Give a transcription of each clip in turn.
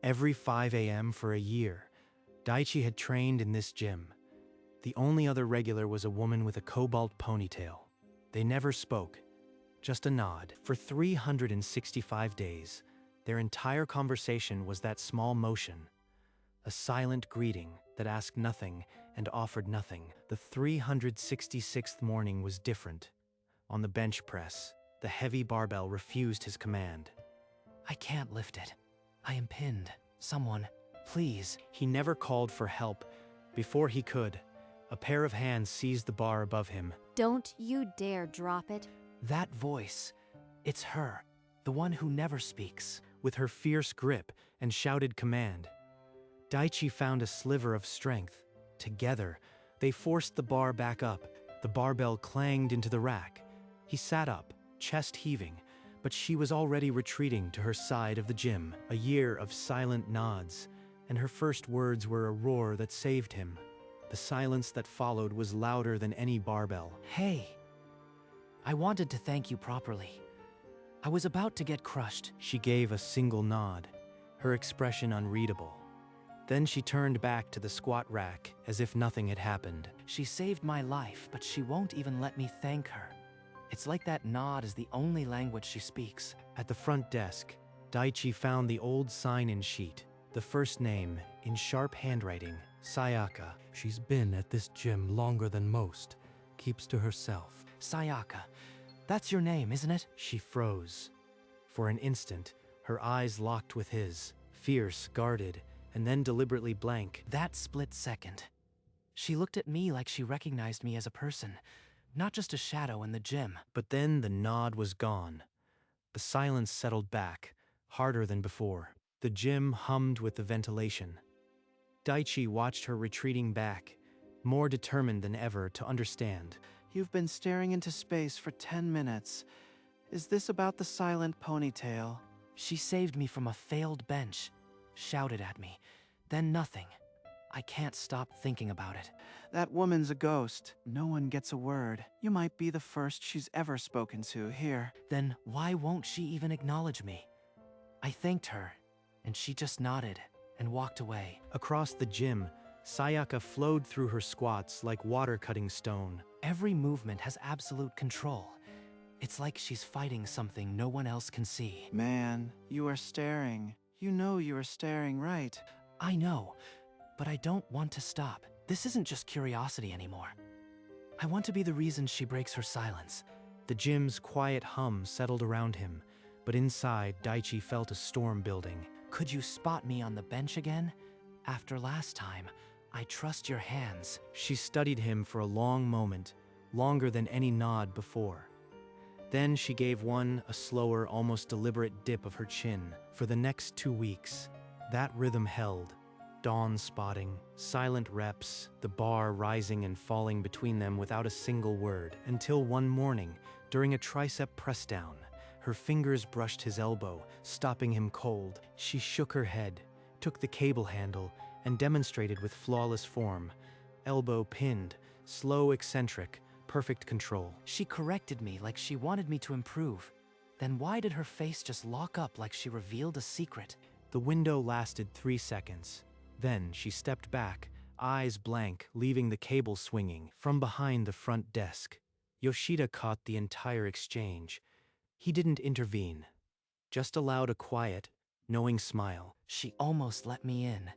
Every 5 a.m. for a year, Daichi had trained in this gym. The only other regular was a woman with a cobalt ponytail. They never spoke, just a nod. For 365 days, their entire conversation was that small motion, a silent greeting that asked nothing and offered nothing. The 366th morning was different. On the bench press, the heavy barbell refused his command. I can't lift it. I am pinned. Someone, please. He never called for help. Before he could, a pair of hands seized the bar above him. Don't you dare drop it. That voice, it's her, the one who never speaks. With her fierce grip and shouted command, Daichi found a sliver of strength. Together, they forced the bar back up. The barbell clanged into the rack. He sat up, chest heaving, but she was already retreating to her side of the gym. A year of silent nods, and her first words were a roar that saved him. The silence that followed was louder than any barbell. Hey, I wanted to thank you properly. I was about to get crushed. She gave a single nod, her expression unreadable. Then she turned back to the squat rack as if nothing had happened. She saved my life, but she won't even let me thank her. It's like that nod is the only language she speaks. At the front desk, Daichi found the old sign-in sheet, the first name, in sharp handwriting, Sayaka. She's been at this gym longer than most. Keeps to herself. Sayaka. That's your name, isn't it? She froze. For an instant, her eyes locked with his, fierce, guarded, and then deliberately blank. That split second. She looked at me like she recognized me as a person, not just a shadow in the gym. But then the nod was gone. The silence settled back, harder than before. The gym hummed with the ventilation. Daichi watched her retreating back, more determined than ever to understand. You've been staring into space for 10 minutes. Is this about the silent ponytail? She saved me from a failed bench, shouted at me, then nothing. I can't stop thinking about it. That woman's a ghost. No one gets a word. You might be the first she's ever spoken to here. Then why won't she even acknowledge me? I thanked her, and she just nodded and walked away. Across the gym, Sayaka flowed through her squats like water cutting stone. Every movement has absolute control. It's like she's fighting something no one else can see. Man, you are staring. You know you are staring, right? I know, but I don't want to stop. This isn't just curiosity anymore. I want to be the reason she breaks her silence. The gym's quiet hum settled around him, but inside, Daichi felt a storm building. Could you spot me on the bench again? After last time, I trust your hands. She studied him for a long moment, longer than any nod before. Then she gave a slower, almost deliberate dip of her chin. For the next 2 weeks, that rhythm held. Dawn spotting, silent reps, the bar rising and falling between them without a single word, until one morning, during a tricep press-down, her fingers brushed his elbow, stopping him cold. She shook her head, took the cable handle, and demonstrated with flawless form. Elbow pinned, slow eccentric, perfect control. She corrected me like she wanted me to improve. Then why did her face just lock up like she revealed a secret? The window lasted 3 seconds. Then she stepped back, eyes blank, leaving the cable swinging. From behind the front desk, Yoshida caught the entire exchange. He didn't intervene, just allowed a quiet, knowing smile. She almost let me in.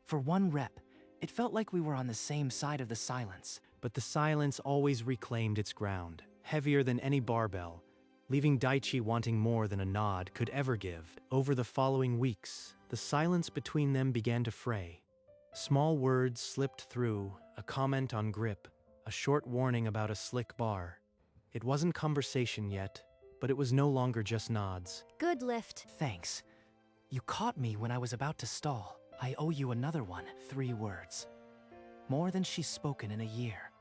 For one rep, it felt like we were on the same side of the silence. But the silence always reclaimed its ground, heavier than any barbell, leaving Daichi wanting more than a nod could ever give. Over the following weeks, the silence between them began to fray. Small words slipped through, a comment on grip, a short warning about a slick bar. It wasn't conversation yet, but it was no longer just nods. Good lift. Thanks. You caught me when I was about to stall. I owe you another one. 3 words. More than she's spoken in a year.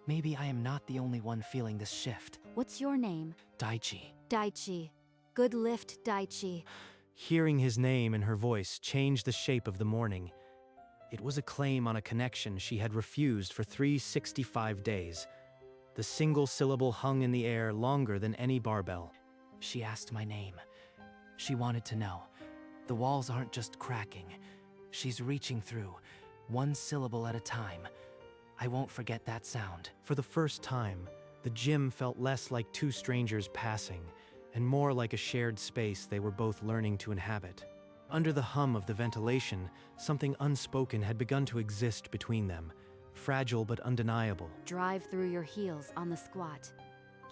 Maybe I am not the only one feeling this shift. What's your name? Daichi. Daichi. Good lift, Daichi. Hearing his name and her voice changed the shape of the morning. It was a claim on a connection she had refused for 365 days. The single syllable hung in the air longer than any barbell. She asked my name. She wanted to know. The walls aren't just cracking. She's reaching through, one syllable at a time. I won't forget that sound. For the first time, the gym felt less like two strangers passing, and more like a shared space they were both learning to inhabit. Under the hum of the ventilation, something unspoken had begun to exist between them, fragile but undeniable. Drive through your heels on the squat.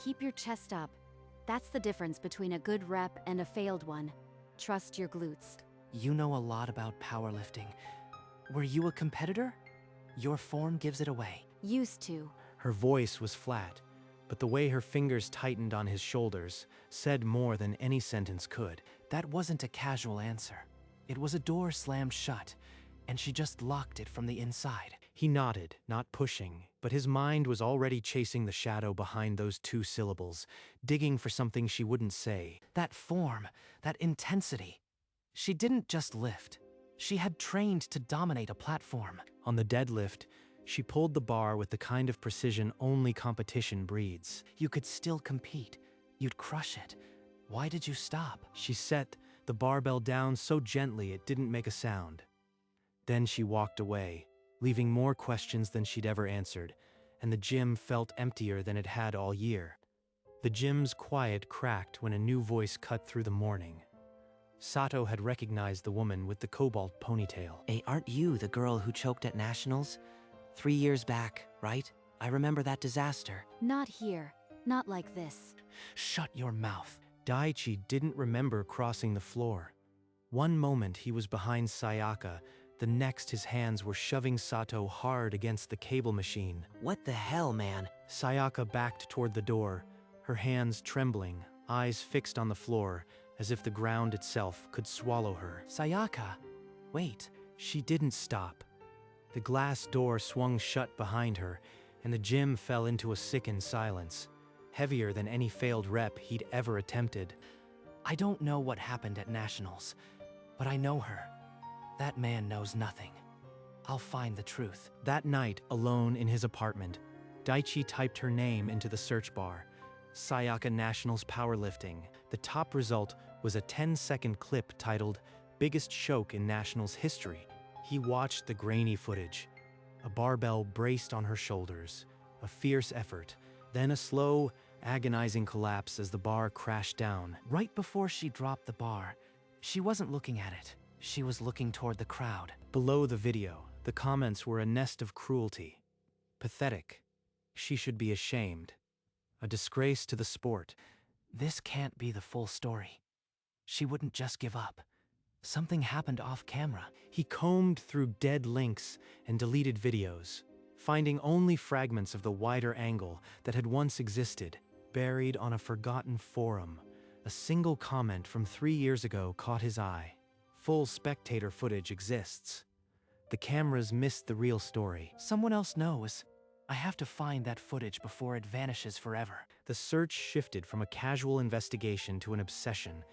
Keep your chest up. That's the difference between a good rep and a failed one. Trust your glutes. You know a lot about powerlifting. Were you a competitor? Your form gives it away. Used to. Her voice was flat, but the way her fingers tightened on his shoulders said more than any sentence could. That wasn't a casual answer. It was a door slammed shut, and she just locked it from the inside. He nodded, not pushing, but his mind was already chasing the shadow behind those two syllables, digging for something she wouldn't say. That form, that intensity. She didn't just lift. She had trained to dominate a platform. On the deadlift, she pulled the bar with the kind of precision only competition breeds. You could still compete. You'd crush it. Why did you stop? She set the barbell down so gently it didn't make a sound. Then she walked away, leaving more questions than she'd ever answered, and the gym felt emptier than it had all year. The gym's quiet cracked when a new voice cut through the morning. Sato had recognized the woman with the cobalt ponytail. Hey, aren't you the girl who choked at Nationals? 3 years back, right? I remember that disaster. Not here. Not like this. Shut your mouth. Daichi didn't remember crossing the floor. One moment he was behind Sayaka, the next his hands were shoving Sato hard against the cable machine. What the hell, man? Sayaka backed toward the door, her hands trembling, eyes fixed on the floor, as if the ground itself could swallow her. Sayaka, wait. She didn't stop. The glass door swung shut behind her, and the gym fell into a sickened silence, heavier than any failed rep he'd ever attempted. I don't know what happened at Nationals, but I know her. That man knows nothing. I'll find the truth. That night, alone in his apartment, Daichi typed her name into the search bar. Sayaka Nationals Powerlifting. The top result was a 10-second clip titled, "Biggest Choke in Nationals History." He watched the grainy footage. A barbell braced on her shoulders, a fierce effort, then a slow, agonizing collapse as the bar crashed down. Right before she dropped the bar, she wasn't looking at it. She was looking toward the crowd. Below the video, the comments were a nest of cruelty. Pathetic. She should be ashamed. A disgrace to the sport. This can't be the full story. She wouldn't just give up. Something happened off camera. He combed through dead links and deleted videos, finding only fragments of the wider angle that had once existed, buried on a forgotten forum. A single comment from 3 years ago caught his eye. Full spectator footage exists. The cameras missed the real story. Someone else knows. I have to find that footage before it vanishes forever. The search shifted from a casual investigation to an obsession,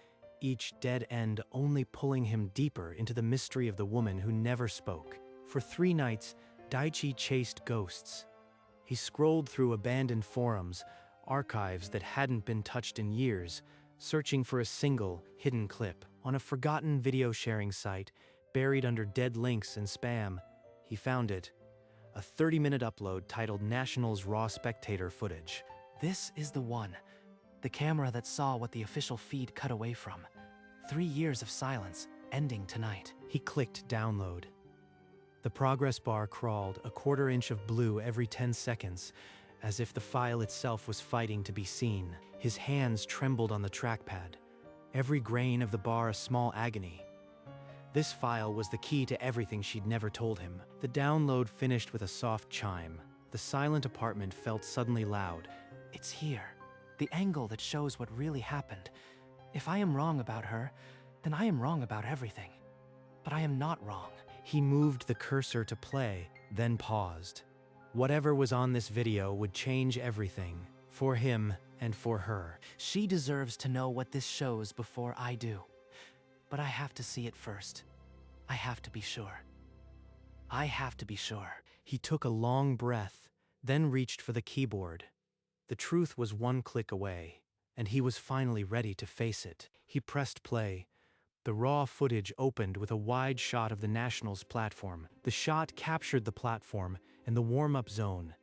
each dead end only pulling him deeper into the mystery of the woman who never spoke. For 3 nights, Daichi chased ghosts. He scrolled through abandoned forums, archives that hadn't been touched in years, searching for a single, hidden clip. On a forgotten video-sharing site, buried under dead links and spam, he found it. A 30-minute upload titled Nationals Raw Spectator Footage. This is the one. The camera that saw what the official feed cut away from. 3 years of silence, ending tonight. He clicked download. The progress bar crawled, a 1/4 inch of blue every 10 seconds, as if the file itself was fighting to be seen. His hands trembled on the trackpad, every grain of the bar a small agony. This file was the key to everything she'd never told him. The download finished with a soft chime. The silent apartment felt suddenly loud. It's here. The angle that shows what really happened. If I am wrong about her, then I am wrong about everything. But I am not wrong. He moved the cursor to play, then paused. Whatever was on this video would change everything, for him and for her. She deserves to know what this shows before I do. But I have to see it first. I have to be sure. I have to be sure. He took a long breath, then reached for the keyboard. The truth was 1 click away, and he was finally ready to face it. He pressed play, The raw footage opened with a wide shot of the Nationals platform. The shot captured the platform and the warm-up zone.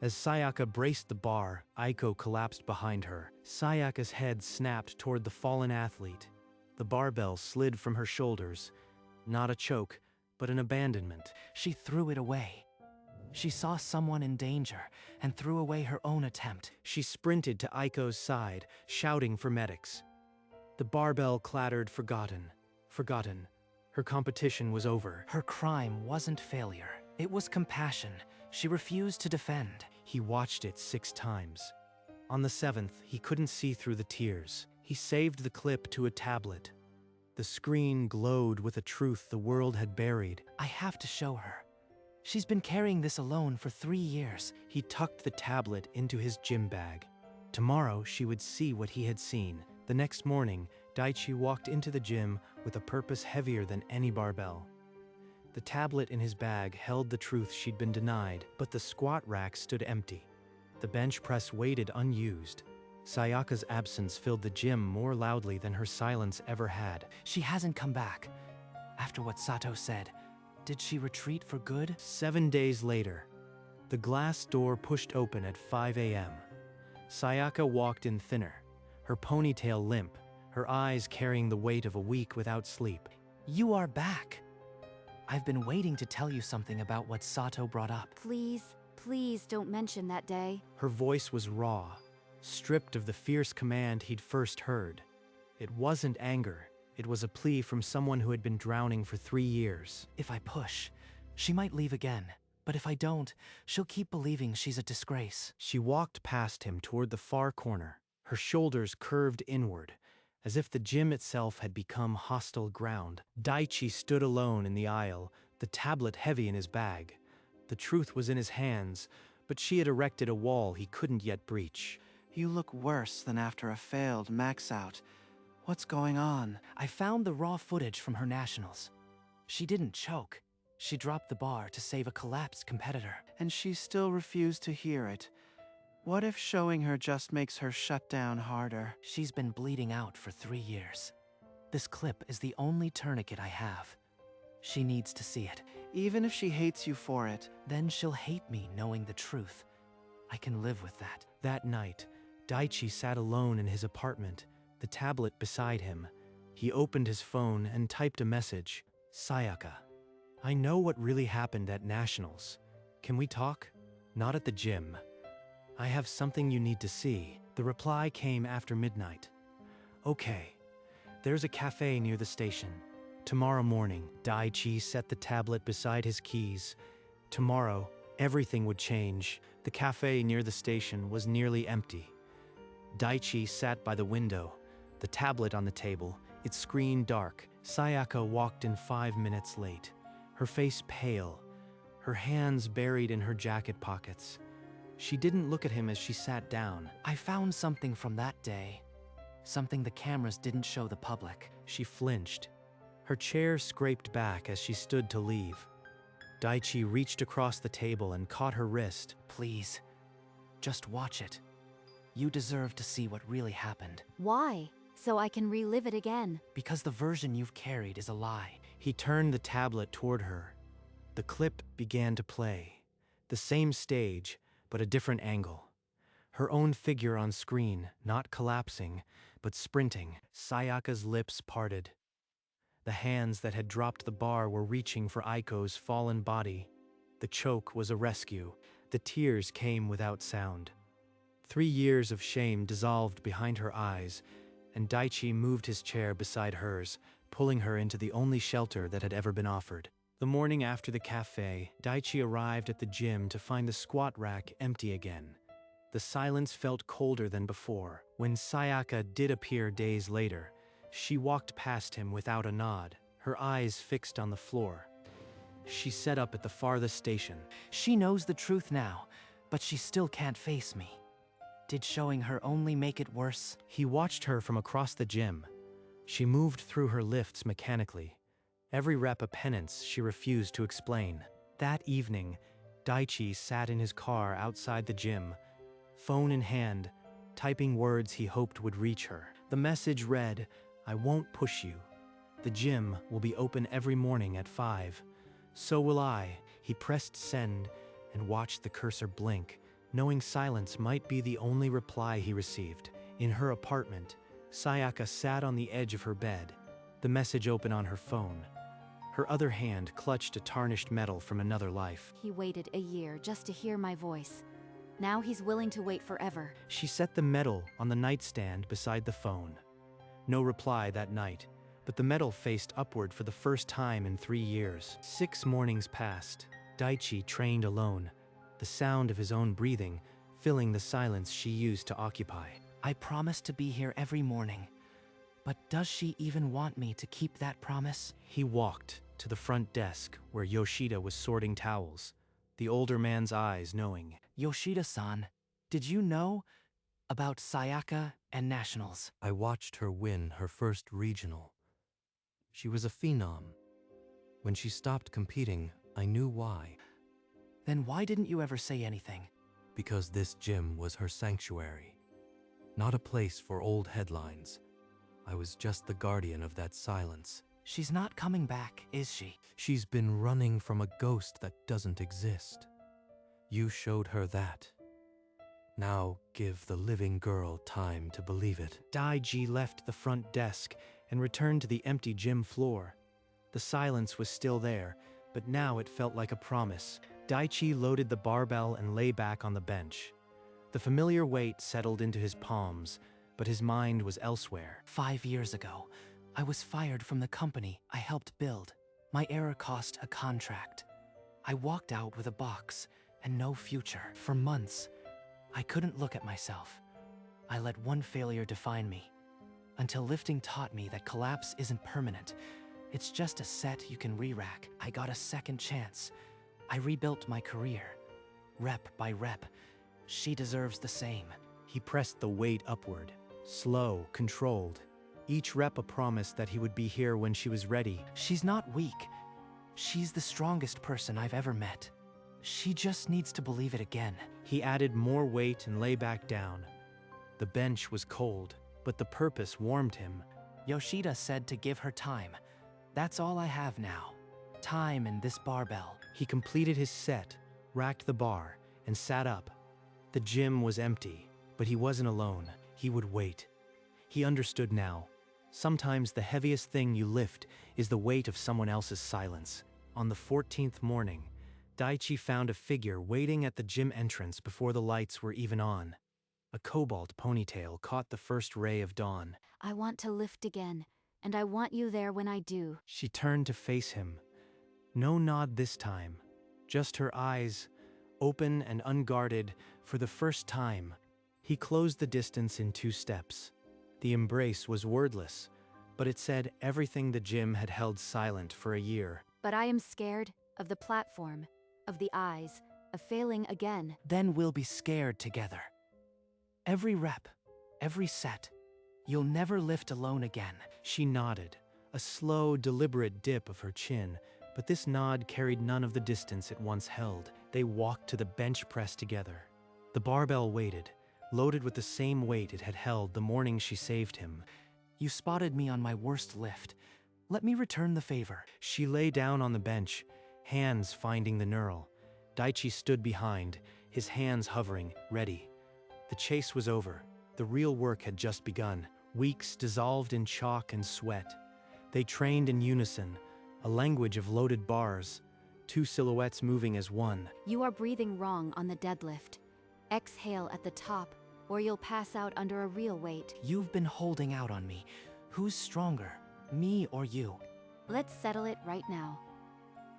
As Sayaka braced the bar, Aiko collapsed behind her. Sayaka's head snapped toward the fallen athlete. The barbell slid from her shoulders. Not a choke, but an abandonment. She threw it away. She saw someone in danger and threw away her own attempt. She sprinted to Aiko's side, shouting for medics. The barbell clattered, forgotten. Her competition was over. Her crime wasn't failure. It was compassion. She refused to defend. He watched it 6 times. On the 7th, he couldn't see through the tears. He saved the clip to a tablet. The screen glowed with a truth the world had buried. I have to show her. She's been carrying this alone for 3 years. He tucked the tablet into his gym bag. Tomorrow, she would see what he had seen. The next morning, Daichi walked into the gym with a purpose heavier than any barbell. The tablet in his bag held the truth she'd been denied, but the squat rack stood empty. The bench press waited unused. Sayaka's absence filled the gym more loudly than her silence ever had. She hasn't come back. After what Sato said, did she retreat for good? 7 days later, the glass door pushed open at 5 a.m. Sayaka walked in thinner, her ponytail limp, her eyes carrying the weight of a week without sleep. You are back. I've been waiting to tell you something about what Sato brought up. Please don't mention that day. Her voice was raw, stripped of the fierce command he'd first heard. It wasn't anger. It was a plea from someone who had been drowning for 3 years. If I push, she might leave again. But if I don't, she'll keep believing she's a disgrace. She walked past him toward the far corner, her shoulders curved inward, as if the gym itself had become hostile ground. Daichi stood alone in the aisle, the tablet heavy in his bag. The truth was in his hands, but she had erected a wall he couldn't yet breach. You look worse than after a failed max out. What's going on? I found the raw footage from her nationals. She didn't choke. She dropped the bar to save a collapsed competitor. And she still refused to hear it. What if showing her just makes her shut down harder? She's been bleeding out for 3 years. This clip is the only tourniquet I have. She needs to see it. Even if she hates you for it, then she'll hate me knowing the truth. I can live with that. That night, Daichi sat alone in his apartment, the tablet beside him. He opened his phone and typed a message. Sayaka, I know what really happened at Nationals. Can we talk? Not at the gym. I have something you need to see. The reply came after midnight. Okay. There's a cafe near the station. Tomorrow morning, Daichi set the tablet beside his keys. Tomorrow, everything would change. The cafe near the station was nearly empty. Daichi sat by the window, the tablet on the table, its screen dark. Sayaka walked in 5 minutes late, her face pale, her hands buried in her jacket pockets. She didn't look at him as she sat down. I found something from that day. Something the cameras didn't show the public. She flinched. Her chair scraped back as she stood to leave. Daichi reached across the table and caught her wrist. Please, just watch it. You deserve to see what really happened. Why? So I can relive it again. Because the version you've carried is a lie. He turned the tablet toward her. The clip began to play. The same stage, but a different angle. Her own figure on screen, not collapsing, but sprinting. Sayaka's lips parted. The hands that had dropped the bar were reaching for Aiko's fallen body. The choke was a rescue. The tears came without sound. 3 years of shame dissolved behind her eyes, and Daichi moved his chair beside hers, pulling her into the only shelter that had ever been offered. The morning after the cafe, Daichi arrived at the gym to find the squat rack empty again. The silence felt colder than before. When Sayaka did appear days later, she walked past him without a nod, her eyes fixed on the floor. She set up at the farthest station. She knows the truth now, but she still can't face me. Did showing her only make it worse? He watched her from across the gym. She moved through her lifts mechanically. Every rep a penance she refused to explain. That evening, Daichi sat in his car outside the gym, phone in hand, typing words he hoped would reach her. The message read, I won't push you. The gym will be open every morning at 5. So will I. He pressed send and watched the cursor blink, knowing silence might be the only reply he received. In her apartment, Sayaka sat on the edge of her bed, the message open on her phone. Her other hand clutched a tarnished medal from another life. He waited a year just to hear my voice. Now he's willing to wait forever. She set the medal on the nightstand beside the phone. No reply that night, but the medal faced upward for the first time in 3 years. 6 mornings passed. Daichi trained alone, the sound of his own breathing filling the silence she used to occupy. I promise to be here every morning. But does she even want me to keep that promise? He walked to the front desk where Yoshida was sorting towels, the older man's eyes knowing. Yoshida-san, did you know about Sayaka and nationals? I watched her win her first regional. She was a phenom. When she stopped competing, I knew why. Then why didn't you ever say anything? Because this gym was her sanctuary. Not a place for old headlines. I was just the guardian of that silence. She's not coming back, is she? She's been running from a ghost that doesn't exist. You showed her that. Now give the living girl time to believe it. Daiji left the front desk and returned to the empty gym floor. The silence was still there, but now it felt like a promise. Daichi loaded the barbell and lay back on the bench. The familiar weight settled into his palms, but his mind was elsewhere. 5 years ago, I was fired from the company I helped build. My error cost a contract. I walked out with a box and no future. For months, I couldn't look at myself. I let one failure define me, until lifting taught me that collapse isn't permanent. It's just a set you can re-rack. I got a second chance. I rebuilt my career, rep by rep. She deserves the same. He pressed the weight upward, slow, controlled. Each rep a promise that he would be here when she was ready. She's not weak. She's the strongest person I've ever met. She just needs to believe it again. He added more weight and lay back down. The bench was cold, but the purpose warmed him. Yoshida said to give her time. That's all I have now. Time and this barbell. He completed his set, racked the bar, and sat up. The gym was empty, but he wasn't alone. He would wait. He understood now. Sometimes the heaviest thing you lift is the weight of someone else's silence. On the 14th morning, Daichi found a figure waiting at the gym entrance before the lights were even on. A cobalt ponytail caught the first ray of dawn. I want to lift again, and I want you there when I do. She turned to face him. No nod this time, just her eyes, open and unguarded for the first time. He closed the distance in 2 steps. The embrace was wordless, but it said everything the gym had held silent for a year. But I am scared of the platform, of the eyes, of failing again. Then we'll be scared together. Every rep, every set. You'll never lift alone again. She nodded, a slow, deliberate dip of her chin, but this nod carried none of the distance it once held. They walked to the bench press together. The barbell waited, loaded with the same weight it had held the morning she saved him. You spotted me on my worst lift. Let me return the favor. She lay down on the bench, hands finding the knurl. Daichi stood behind, his hands hovering, ready. The chase was over. The real work had just begun. Weeks dissolved in chalk and sweat. They trained in unison, a language of loaded bars, 2 silhouettes moving as one. You are breathing wrong on the deadlift. Exhale at the top, or you'll pass out under a real weight. You've been holding out on me. Who's stronger, me or you? Let's settle it right now.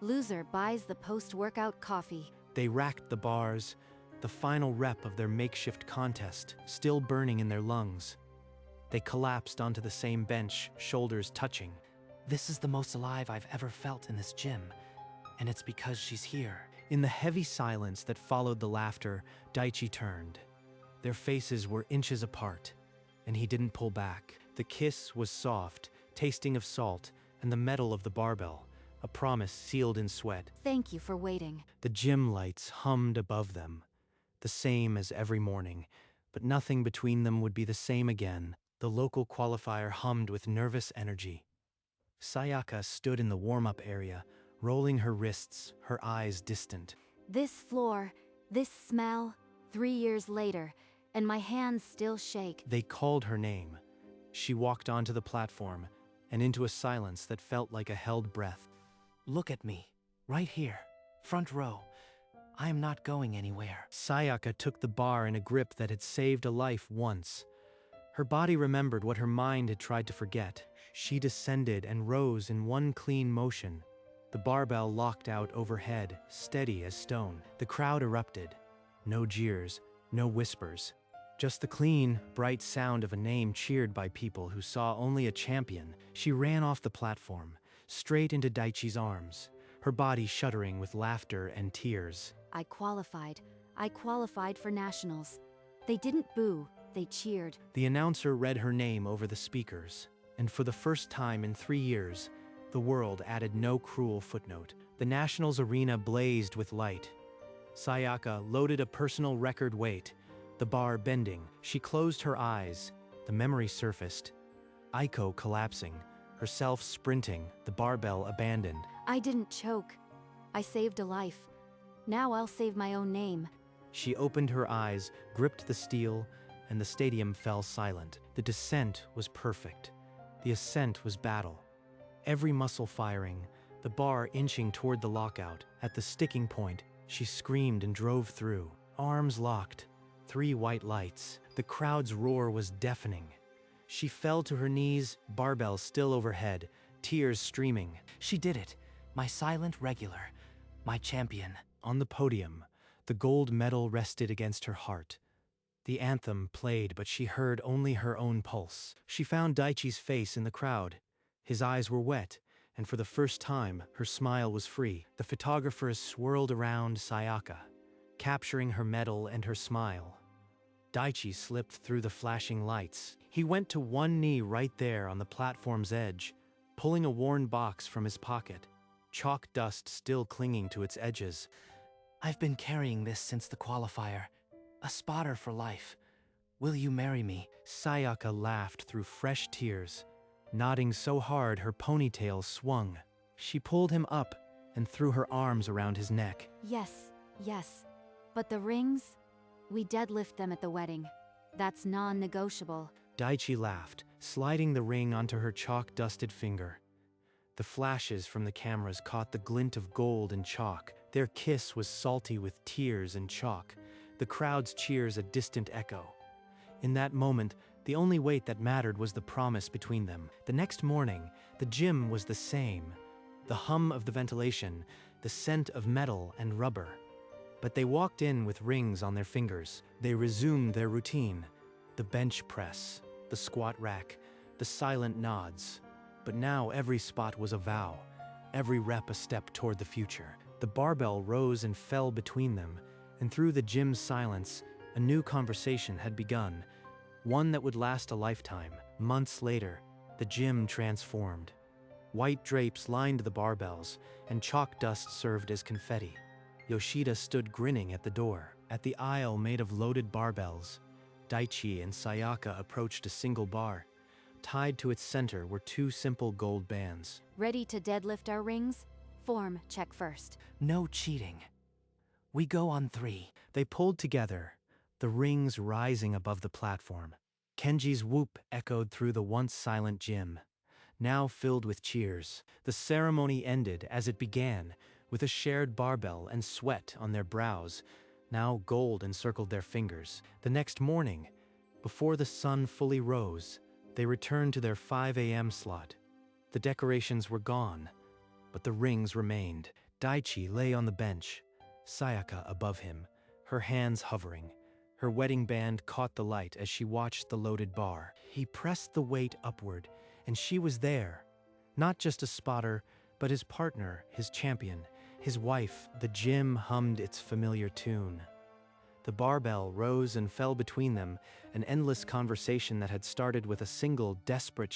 Loser buys the post-workout coffee. They racked the bars, the final rep of their makeshift contest, still burning in their lungs. They collapsed onto the same bench, shoulders touching. This is the most alive I've ever felt in this gym, and it's because she's here. In the heavy silence that followed the laughter, Daichi turned. Their faces were inches apart, and he didn't pull back. The kiss was soft, tasting of salt and the metal of the barbell, a promise sealed in sweat. Thank you for waiting. The gym lights hummed above them, the same as every morning, but nothing between them would be the same again. The local qualifier hummed with nervous energy. Sayaka stood in the warm-up area, rolling her wrists, her eyes distant. This floor, this smell, 3 years later, and my hands still shake. They called her name. She walked onto the platform and into a silence that felt like a held breath. Look at me, right here, front row. I am not going anywhere. Sayaka took the bar in a grip that had saved a life once. Her body remembered what her mind had tried to forget. She descended and rose in one clean motion. The barbell locked out overhead, steady as stone. The crowd erupted. No jeers, no whispers. Just the clean, bright sound of a name cheered by people who saw only a champion. She ran off the platform, straight into Daichi's arms, her body shuddering with laughter and tears. I qualified. I qualified for nationals. They didn't boo, they cheered. The announcer read her name over the speakers, and for the first time in 3 years, the world added no cruel footnote. The Nationals arena blazed with light. Sayaka loaded a personal record weight, the bar bending. She closed her eyes. The memory surfaced. Aiko collapsing, herself sprinting, the barbell abandoned. I didn't choke. I saved a life. Now I'll save my own name. She opened her eyes, gripped the steel, and the stadium fell silent. The descent was perfect. The ascent was battle. Every muscle firing, the bar inching toward the lockout. At the sticking point, she screamed and drove through. Arms locked, 3 white lights. The crowd's roar was deafening. She fell to her knees, barbell still overhead, tears streaming. She did it. My silent regular. My champion. On the podium, the gold medal rested against her heart. The anthem played, but she heard only her own pulse. She found Daichi's face in the crowd. His eyes were wet, and for the first time, her smile was free. The photographers swirled around Sayaka, capturing her medal and her smile. Daichi slipped through the flashing lights. He went to one knee right there on the platform's edge, pulling a worn box from his pocket, chalk dust still clinging to its edges. I've been carrying this since the qualifier. A spotter for life. Will you marry me? Sayaka laughed through fresh tears, nodding so hard her ponytail swung. She pulled him up and threw her arms around his neck. Yes, yes. But the rings? We deadlift them at the wedding. That's non-negotiable. Daichi laughed, sliding the ring onto her chalk-dusted finger. The flashes from the cameras caught the glint of gold and chalk. Their kiss was salty with tears and chalk, the crowd's cheers a distant echo. In that moment, the only weight that mattered was the promise between them. The next morning, the gym was the same. The hum of the ventilation, the scent of metal and rubber. But they walked in with rings on their fingers. They resumed their routine. The bench press, the squat rack, the silent nods. But now every spot was a vow, every rep a step toward the future. The barbell rose and fell between them, and through the gym's silence, a new conversation had begun, one that would last a lifetime. Months later, the gym transformed. White drapes lined the barbells, and chalk dust served as confetti. Yoshida stood grinning at the door. At the aisle made of loaded barbells, Daichi and Sayaka approached a single bar. Tied to its center were 2 simple gold bands. Ready to deadlift our rings? Form check first. No cheating. We go on 3. They pulled together, the rings rising above the platform. Kenji's whoop echoed through the once silent gym, now filled with cheers. The ceremony ended as it began, with a shared barbell and sweat on their brows. Now gold encircled their fingers. The next morning, before the sun fully rose, they returned to their 5 a.m. slot. The decorations were gone, but the rings remained. Daichi lay on the bench, Sayaka above him, her hands hovering. Her wedding band caught the light as she watched the loaded bar. He pressed the weight upward, and she was there. Not just a spotter, but his partner, his champion, his wife. The gym hummed its familiar tune. The barbell rose and fell between them, an endless conversation that had started with a single desperate